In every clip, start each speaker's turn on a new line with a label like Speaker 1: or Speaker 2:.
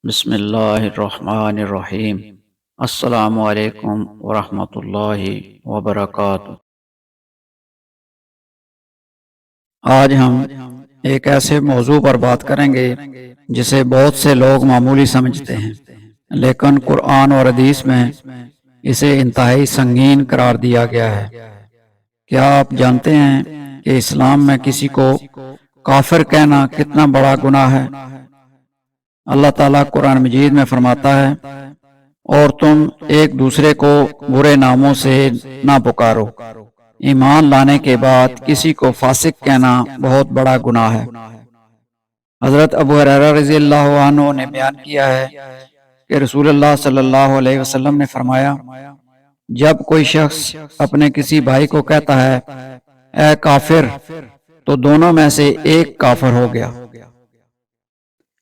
Speaker 1: بسم اللہ الرحمن الرحیم۔ السلام علیکم ورحمۃ اللہ وبرکاتہ۔ آج ہم ایک ایسے موضوع پر بات کریں گے جسے بہت سے لوگ معمولی سمجھتے ہیں، لیکن قرآن اور حدیث میں اسے انتہائی سنگین قرار دیا گیا ہے۔ کیا آپ جانتے ہیں کہ اسلام میں کسی کو کافر کہنا کتنا بڑا گناہ ہے؟ اللہ تعالیٰ قرآن مجید میں فرماتا ہے، اور تم ایک دوسرے کو برے ناموں سے نہ پکارو۔ ایمان لانے کے بعد کسی کو فاسق کہنا بہت بڑا گناہ ہے۔ حضرت ابو ہریرہ رضی اللہ عنہ نے بیان کیا ہے کہ رسول اللہ صلی اللہ علیہ وسلم نے فرمایا، جب کوئی شخص اپنے کسی بھائی کو کہتا ہے اے کافر، تو دونوں میں سے ایک کافر ہو گیا۔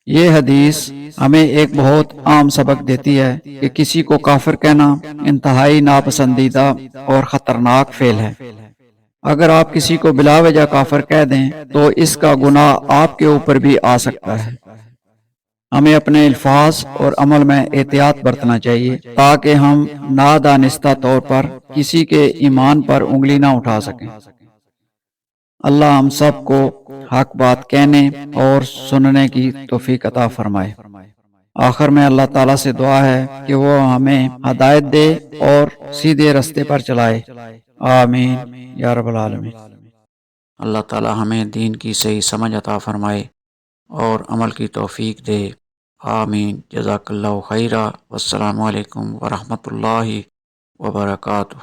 Speaker 1: یہ حدیث ہمیں ایک بہت عام سبق دیتی ہے کہ کسی کو کافر کہنا انتہائی ناپسندیدہ اور خطرناک فعل ہے۔ اگر آپ کسی کو بلا وجہ کافر کہہ دیں تو اس کا گناہ آپ کے اوپر بھی آ سکتا ہے۔ ہمیں اپنے الفاظ اور عمل میں احتیاط برتنا چاہیے تاکہ ہم نادانستہ طور پر کسی کے ایمان پر انگلی نہ اٹھا سکیں۔ اللہ ہم سب کو حق بات کہنے اور سننے کی توفیق عطا فرمائے۔ آخر میں اللہ تعالیٰ سے دعا ہے کہ وہ ہمیں ہدایت دے اور سیدھے رستے پر چلائے۔ آمین یا رب العالمین۔ اللہ تعالیٰ ہمیں دین کی صحیح سمجھ عطا فرمائے اور عمل کی توفیق دے۔ آمین۔ جزاک اللہ خیرہ۔ والسلام علیکم ورحمۃ اللہ وبرکاتہ۔